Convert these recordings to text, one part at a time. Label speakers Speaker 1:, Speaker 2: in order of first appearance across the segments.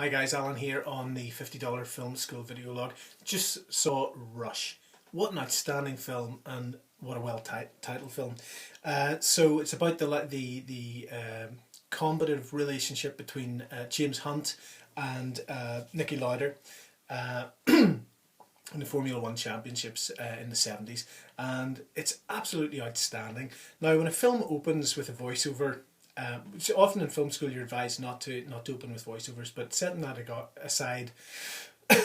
Speaker 1: Hi guys, Alan here on the $50 Film School video log. Just saw Rush. What an outstanding film, and what a well-titled film. So it's about the combative relationship between James Hunt and Niki Lauda in the Formula One Championships in the 70s, and it's absolutely outstanding. Now, when a film opens with a voiceover, so often in film school you're advised not to open with voiceovers, but setting that aside,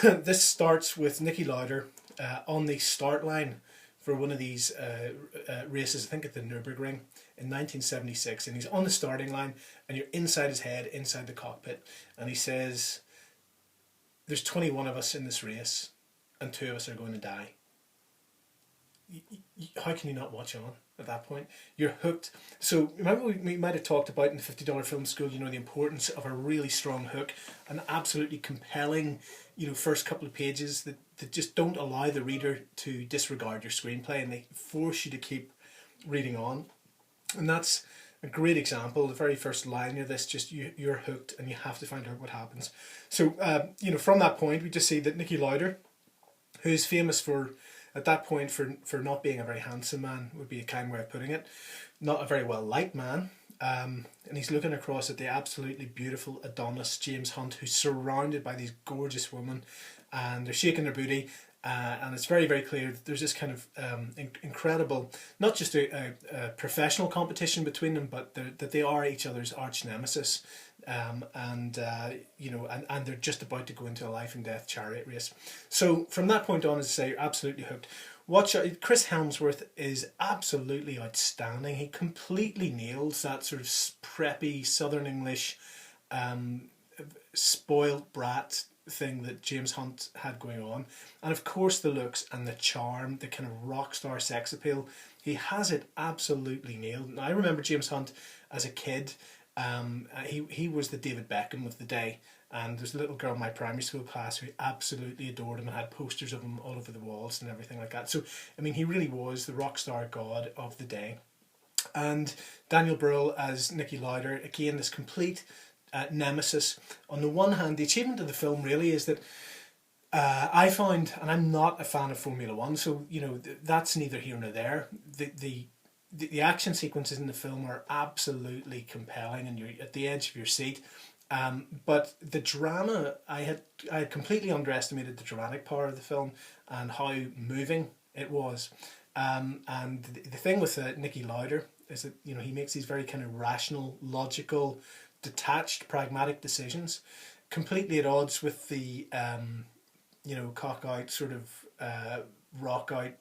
Speaker 1: this starts with Niki Lauda on the start line for one of these races, I think at the Nürburgring in 1976, and he's on the starting line, and you're inside his head, inside the cockpit, and he says, "There's 21 of us in this race, and 2 of us are going to die." How can you not watch on at that point? You're hooked. So remember we might have talked about in the $50 Film School, the importance of a really strong hook, an absolutely compelling, first couple of pages that just don't allow the reader to disregard your screenplay, and they force you to keep reading on. And that's a great example. The very first line of this, just you're hooked and you have to find out what happens. So, from that point, we just see that Niki Lauda, who's famous at that point for not being a very handsome man, would be a kind way of putting it, not a very well liked man, and he's looking across at the absolutely beautiful Adonis James Hunt, who's surrounded by these gorgeous women, and they're shaking their booty, and it's very, very clear that there's this kind of incredible, not just a professional competition between them, but that they are each other's arch nemesis, and they're just about to go into a life and death chariot race. So from that point on, as I say, you're absolutely hooked. Chris Hemsworth is absolutely outstanding. He completely nails that sort of preppy Southern English, spoiled brat thing that James Hunt had going on, and of course the looks and the charm, the kind of rock star sex appeal. He has it absolutely nailed. Now, I remember James Hunt as a kid. He was the David Beckham of the day, and there's a little girl in my primary school class who absolutely adored him and had posters of him all over the walls and everything like that. So he really was the rock star god of the day. And Daniel Brühl as Niki Lauda, again, this complete nemesis. On the one hand, the achievement of the film really is that I found, and I'm not a fan of Formula One, so that's neither here nor there. The action sequences in the film are absolutely compelling, and you're at the edge of your seat. But the drama, I had completely underestimated the dramatic power of the film and how moving it was. And the thing with Niki Lauda is that he makes these very kind of rational, logical, detached, pragmatic decisions, completely at odds with the cock out, sort of rock out,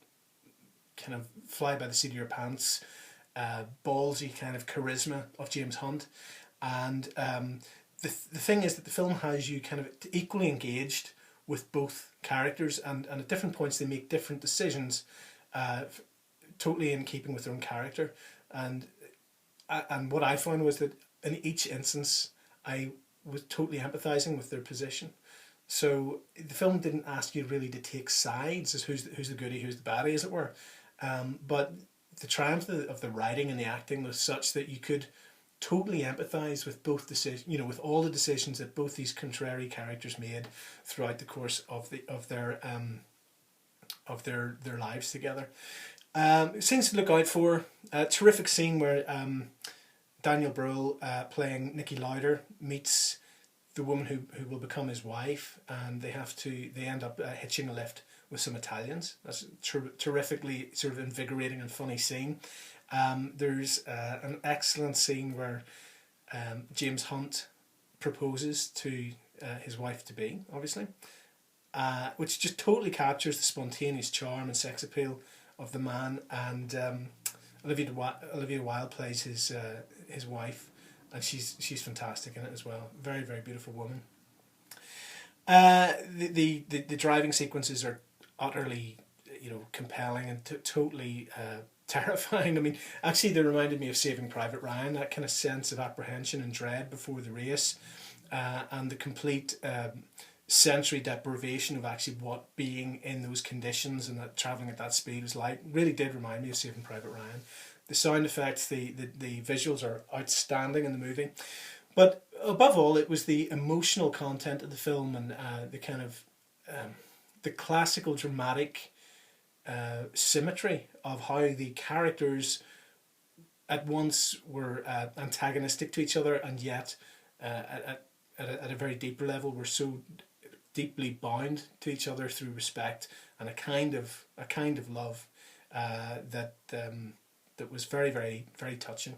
Speaker 1: kind of fly by the seat of your pants, ballsy kind of charisma of James Hunt. And the thing is that the film has you kind of equally engaged with both characters, and at different points they make different decisions, totally in keeping with their own character. And what I found was that in each instance I was totally empathizing with their position. So the film didn't ask you really to take sides as who's the goodie, who's the baddie, as it were. But the triumph of the writing and the acting was such that you could totally empathise with both decisions, with all the decisions that both these contrary characters made throughout the course of their lives together. Scenes to look out for. A terrific scene where Daniel Brühl, playing Niki Lauda, meets the woman who will become his wife, and they end up hitching a lift with some Italians. That's a terrifically sort of invigorating and funny scene. There's an excellent scene where James Hunt proposes to his wife-to-be, obviously, which just totally captures the spontaneous charm and sex appeal of the man. And Olivia Wilde plays his wife, and she's fantastic in it as well. Very, very beautiful woman. The driving sequences are utterly compelling and totally terrifying. Actually they reminded me of Saving Private Ryan, that kind of sense of apprehension and dread before the race, and the complete sensory deprivation of actually what being in those conditions and that travelling at that speed was like. Really did remind me of Saving Private Ryan. The sound effects, the visuals are outstanding in the movie. But above all, it was the emotional content of the film and the kind of the classical dramatic symmetry of how the characters at once were antagonistic to each other, and yet at a very deeper level were so deeply bound to each other through respect and a kind of love that was very, very, very touching.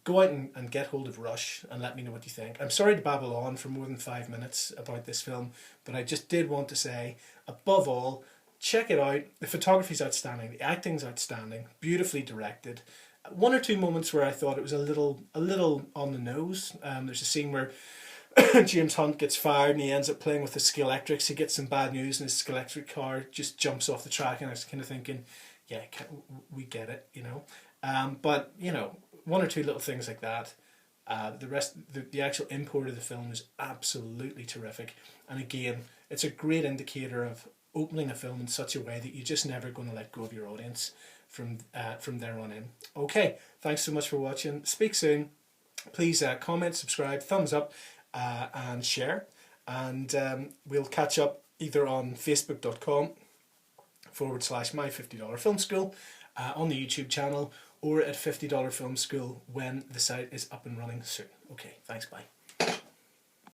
Speaker 1: Go out and get hold of Rush and let me know what you think. I'm sorry to babble on for more than 5 minutes about this film, but I just did want to say, above all, check it out. The photography's outstanding, the acting's outstanding, beautifully directed. One or two moments where I thought it was a little on the nose. There's a scene where James Hunt gets fired and he ends up playing with the Scalextrics. He gets some bad news and his Scalextric car just jumps off the track, and I was kind of thinking, yeah, we get it, you know. But, you know, one or two little things like that. The rest, the actual import of the film is absolutely terrific. And again, it's a great indicator of opening a film in such a way that you're just never going to let go of your audience from there on in. Okay, thanks so much for watching. Speak soon. Please comment, subscribe, thumbs up, and share. And we'll catch up either on facebook.com/my50dollar film school, on the YouTube channel, or at $50 Film School when the site is up and running soon. Okay, thanks, bye.